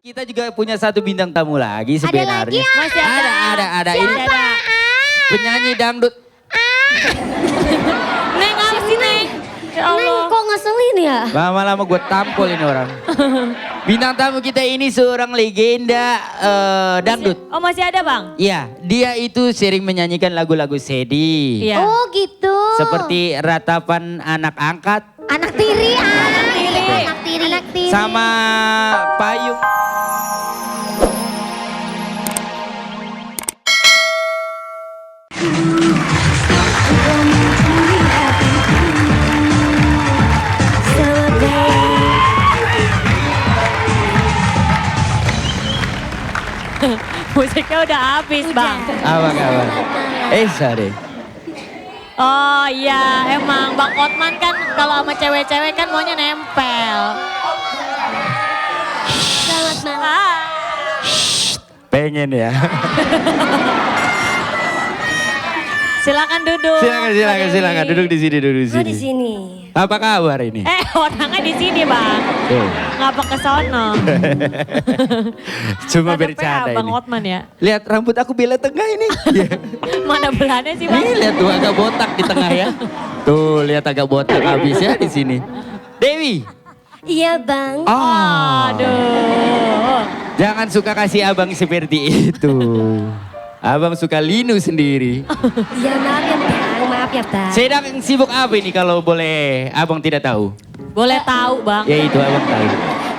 Kita juga punya satu bintang tamu lagi sebenarnya. Ada lagi ya? Masih Ada. Siapa? Ini penyanyi dangdut. Neng apa sih Neng? Ya Neng Allah. kok ngeselin ya? Lama-lama gue tampol ini orang. Bintang tamu kita ini seorang legenda dangdut. Oh masih ada Bang? Iya, dia itu sering menyanyikan lagu-lagu sedih. Iya. Oh gitu. Seperti Ratapan Anak Angkat Anak tiri. Anak tiri. Anak tiri. Anak tiri. sama Payung. Musiknya udah habis Bang. Apa kabar? Sorry. Oh iya emang Bang Otman kan kalau sama cewek-cewek kan maunya nempel. Selamat malam. Ah. Pengen ya. Silakan duduk. Silakan. Duduk di sini, Oh di sini. Apa kabar ini? Orangnya di sini Bang. Tuh. Ngapa ke sono? Cuma Ada bercanda PA Bang ini. Otman ya. Lihat rambut aku bela tengah ini. Mana belannya sih Bang? Ini lihat tuh agak botak di tengah ya. Tuh lihat agak botak habis ya di sini. Dewi. Iya bang. Aduh. Jangan suka kasih abang seperti itu. Abang suka linu sendiri. Iya maaf ya bang. Maaf ya bang. Sedang sibuk apa ini kalau boleh abang tidak tahu? Boleh tahu Bang. Ya itu abang tahu.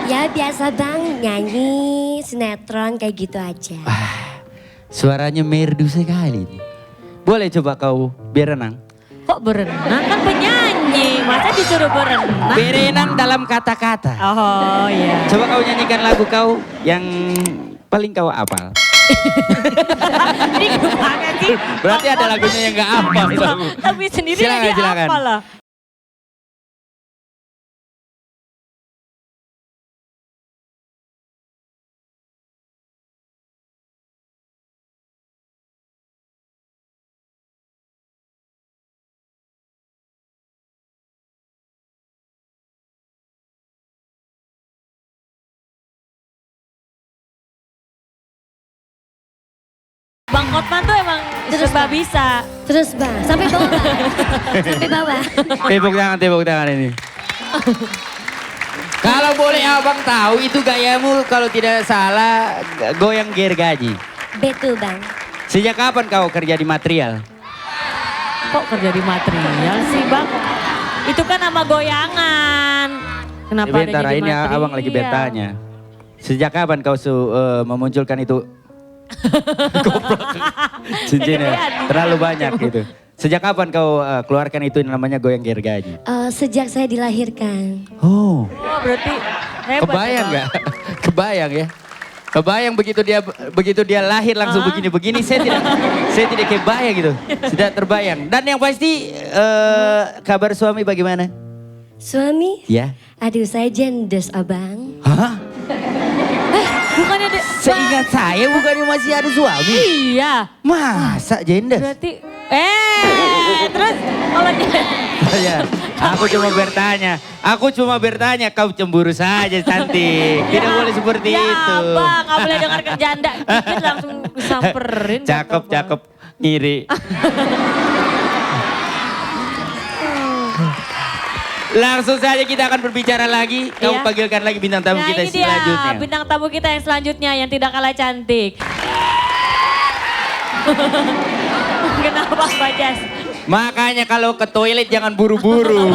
Ya biasa bang nyanyi sinetron kayak gitu aja. Suaranya merdu sekali. Boleh coba kau berenang? Kok berenang kan penyanyi. Masa disuruh berenang? Berenang dalam kata-kata. Oh iya. Coba kau nyanyikan lagu kau yang paling kau hafal. Ini gimana sih? Berarti ada lagunya yang gak hafal. Tapi sendiri Silakan, jadi silakan. apa lah? Bang Otman tuh emang Terus, serba Bang. bisa. Terus bang sampai bawah. Sampai bawah. Tepuk tangan ini. Kalau boleh abang tahu itu gayamu kalau tidak salah goyang gergaji. Betul bang. Sejak kapan kau kerja di material? Kok kerja di material sih Bang? Itu kan nama goyangan. Kenapa ada Sebentar jadi ini material? abang lagi bertanya. Sejak kapan kau memunculkan itu? Goblok. Cincinnya Kegedean. terlalu banyak gitu. Sejak kapan kau keluarkan itu namanya goyang gergaji? Sejak saya dilahirkan. Oh, Oh berarti hebat kebayang ya, nggak? Kebayang ya? Kebayang begitu dia lahir langsung begini-begini saya tidak kebayang gitu. Tidak terbayang. Dan yang pasti kabar suami bagaimana? Suami? Ya. Aduh saya jendes abang. Hah? Bukannya Seingat saya bukannya masih ada suami? Iya. Masa janda? Berarti terus kalau Ya, aku cuma bertanya, kau cemburu saja cantik. Tidak boleh seperti ya, itu. Abang, gak boleh dengarkan janda. Dikit langsung samperin. Cakep, ngiri. Langsung saja kita akan berbicara lagi. Kamu Iya. panggilkan lagi bintang tamu Nah kita ini dia selanjutnya. bintang tamu kita yang selanjutnya yang tidak kalah cantik. Kenapa Mbak Jas? Makanya kalau ke toilet jangan buru-buru.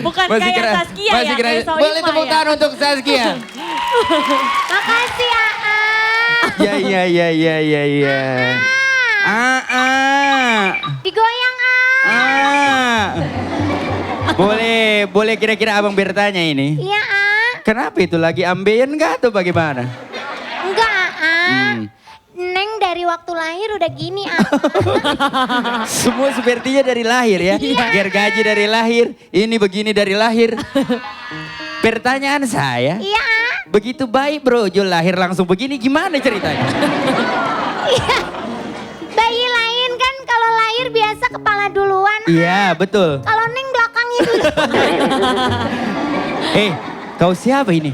Bukan kayak Saskia ya, kayak Soimah Boleh tepuk ya. tangan untuk Saskia. Makasih Aa. Ya. Digoyang Aa. Boleh kira-kira abang bertanya ini. Iya Aa. Kenapa itu lagi ambeien nggak atau bagaimana? Enggak Aa. Hmm. Neng dari waktu lahir udah gini Aa. Semua sepertinya dari lahir ya. Gergaji dari lahir, ini begini dari lahir. Pertanyaan saya, Iya Aa. begitu bayi brojo lahir langsung begini gimana ceritanya? Iya. Bayi lain kan kalau lahir biasa kepala duluan. Iya betul. Kalau Neng belakangnya dulu. Kau siapa ini?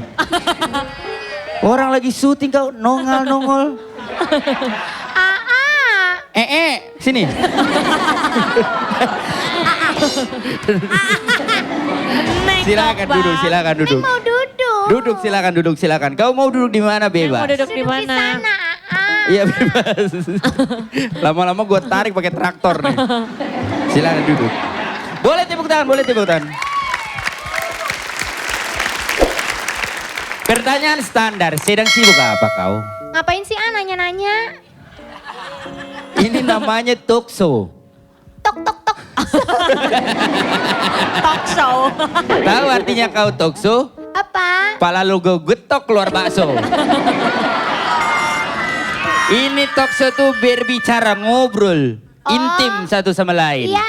Orang lagi syuting kau nongol. Sini. Silakan duduk, silakan duduk. Neng mau duduk. Duduk silakan. Kau mau duduk di mana bebas? Mau duduk di Duduk di mana? sana, Iya bebas. Lama-lama gue tarik pakai traktor nih. Silakan duduk. Boleh tepuk tangan. Pertanyaan standar, sedang sibuk apa kau? Ngapain sih nanya-nanya? Ini namanya talk show. Tok tok tok. Talk show. Tahu artinya kau talk show? Apa? Pala lu gue getok keluar bakso. Ini talk show tuh berbicara ngobrol. Intim satu sama lain. Iya,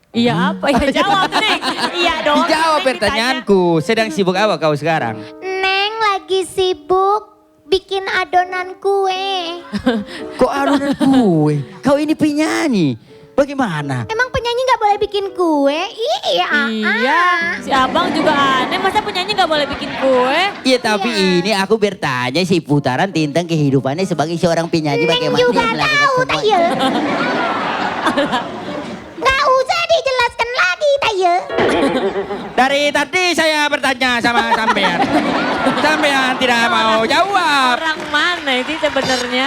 Iya apa? Ya jawab nih. Iya dong. Dijawab Neng pertanyaanku, sedang sibuk apa kau sekarang? Neng lagi sibuk bikin adonan kue. Kok adonan kue? Kau ini penyanyi. Bagaimana? Emang penyanyi nggak boleh bikin kue? Iya. Iya, si abang juga aneh. Masa penyanyi nggak boleh bikin kue? Iya tapi ini aku bertanya si putaran tentang kehidupannya sebagai seorang penyanyi. Neng Bagaimana juga dia melakukan tahu, semua tayo. Nggak usah dijelaskan lagi, tayo. Dari tadi saya bertanya sama sampean. Sampean tidak mau jawab. Orang mana itu sebenarnya?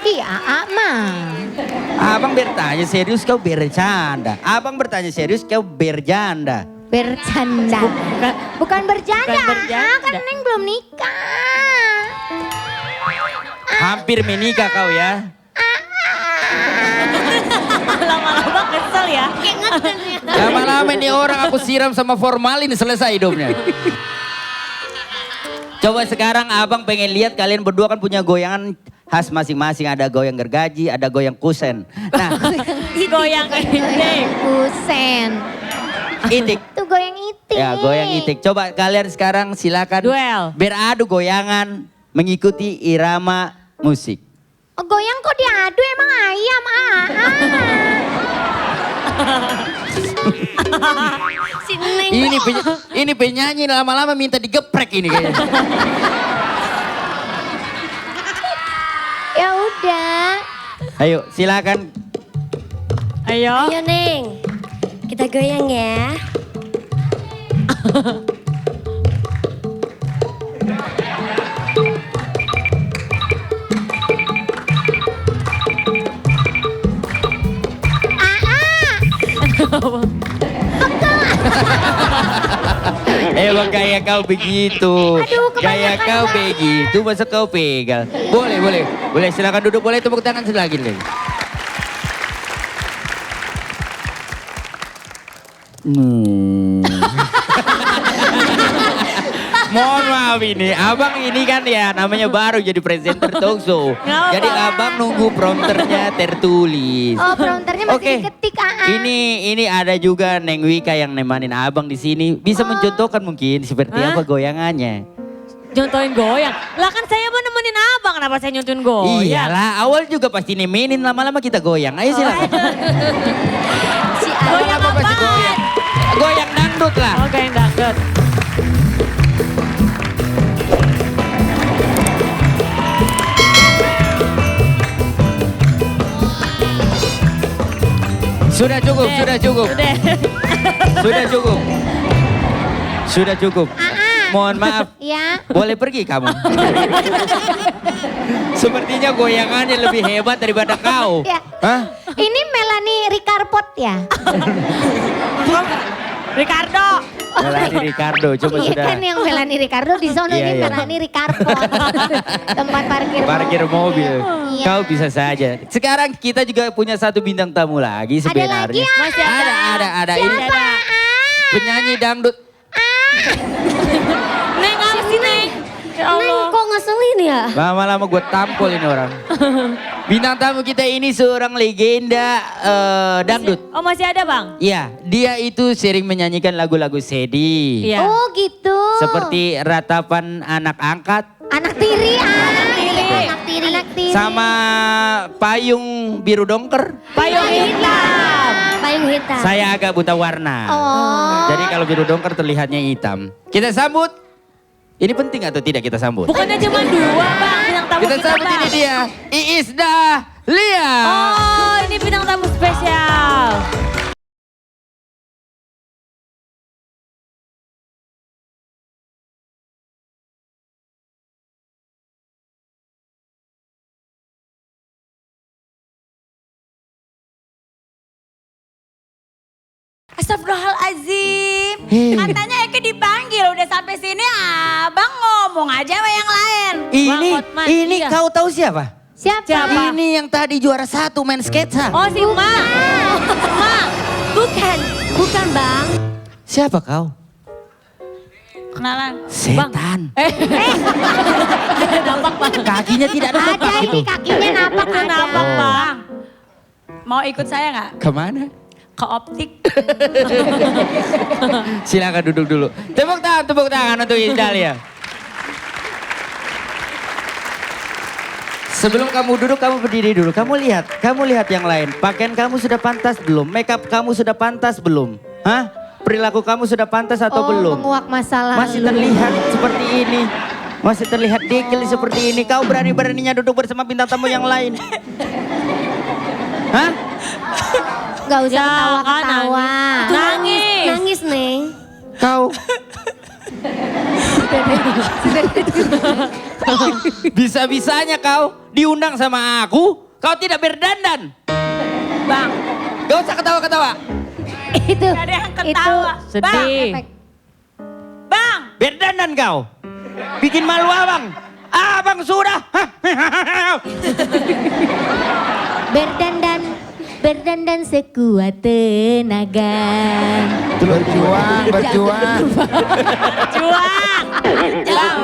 Iya, mah. Abang bertanya serius kau bercanda. Abang bertanya serius kau berjanda. Bercanda. Bukan bercanda. Bukan bercanda. Kan Neng belum nikah. Hampir menikah kau ya. Lama-lama kesel ya. Lama-lama ini orang aku siram sama formalin selesai hidupnya. Coba sekarang abang pengen lihat kalian berdua kan punya goyangan khas masing-masing. Ada goyang gergaji, ada goyang kusen. Nah, Goyang itik. Kusen. itik. Tuh goyang itik. Ya goyang itik. Coba kalian sekarang silakan Duel. beradu goyangan mengikuti irama musik. Oh, goyang kok diadu emang ayam. Si Neng. Ini penyanyi lama-lama minta digeprek ini kayaknya. Ya udah. Ayo silakan. Ayo. Ayo Neng, kita goyang ya. Emang gaya kau begitu. Aduh, Gaya kebanyakan kau banget. begitu masa kau pegal. Boleh silakan duduk, boleh tepuk tangan lagi. Mohon maaf ini, abang ini kan ya namanya baru jadi presenter talk show. Nggak Jadi apa-apa. abang nunggu prompternya tertulis. Oh, prompternya masih Oke. diketik. Ini ada juga Neng Wika yang nemanin abang di sini. Bisa mencontohkan mungkin seperti Hah? apa goyangannya? Contohin goyang. Lah kan saya mau nemenin abang, kenapa saya nyontohin goyang? Iyalah, awal juga pasti nemenin, lama-lama kita goyang. Ayo silakan. Goyang Lama-lama pasti apaan? goyang. Goyang dangdut lah. Oh goyang dangdut. Sudah cukup, sudah cukup. Udah. Sudah cukup. Sudah cukup. Mohon maaf, Ya. boleh pergi kamu. Sepertinya goyangannya lebih hebat daripada kau. Ya. Hah? Ini Melanie Ricarpot ya? Ricardo. Melanie Ricardo, coba Iya sudah. kan yang Melanie Ricardo di sono Iya, ini iya. Melanie Ricarpot. Tempat parkir. Parkir mobil. Iya. Kau bisa saja. Sekarang kita juga punya satu bintang tamu lagi Ada sebenarnya. lagi ya? Masih Ada. Ini Siapa? penyanyi dangdut. Neng apa sih Neng? Ya Neng Allah. kok ngeselin ya? Lama-lama gue tampol ini orang. Bintang tamu kita ini seorang legenda dangdut. Oh masih ada bang? Iya, dia itu sering menyanyikan lagu-lagu sedih. Iya. Oh gitu. Seperti Ratapan Anak Angkat Anak tiri. Anak tiri. Anak tiri. Anak tiri. sama Payung Biru Dongker. Payung hitam. Payung Yang hitam. Saya agak buta warna. Oh. Jadi kalau biru dongker terlihatnya hitam. Kita sambut. Ini penting atau tidak kita sambut? Bukannya cuma 2 bang, bintang tamu Kita kita sambut bang. ini dia. Iis Dahlia. Oh ini bintang tamu spesial. Astagfirullahaladzim. Hei. Katanya Eke dipanggil, udah sampai sini abang ngomong aja sama yang lain. Ini, Bang Hotman, ini iya. kau tahu siapa? Siapa? Ini yang tadi juara 1 main sketsa. Oh si Ma. Ma. Bukan, bukan bang. Siapa kau? Kenalan. Setan. Nampak bang. Kakinya tidak ada Ada napak ini itu. kakinya napak ada. Nampak bang. Mau ikut saya nggak? Kemana? Ke optik. Silakan duduk dulu. Tepuk tangan untuk Iis Dahlia. Sebelum kamu duduk, kamu berdiri dulu. Kamu lihat yang lain. Pakaian kamu sudah pantas belum? Makeup kamu sudah pantas belum? Hah? Perilaku kamu sudah pantas atau belum? Menguak masalah. Masih terlihat seperti ini. Masih terlihat dekil seperti ini. Kau berani-beraninya duduk bersama bintang tamu yang lain. Hah? Gak usah Ya, ketawa-ketawa. kan, nangis. Nangis Neng. Kau. Bisa-bisanya kau diundang sama aku, kau tidak berdandan. Bang, Gak usah ketawa-ketawa. Itu. gak ada yang ketawa. Bang, Sedih. Efek. bang. Berdandan kau. Bikin malu abang. Abang sudah. Berdandan sekuat tenaga. Berjuang. Juang. Bang,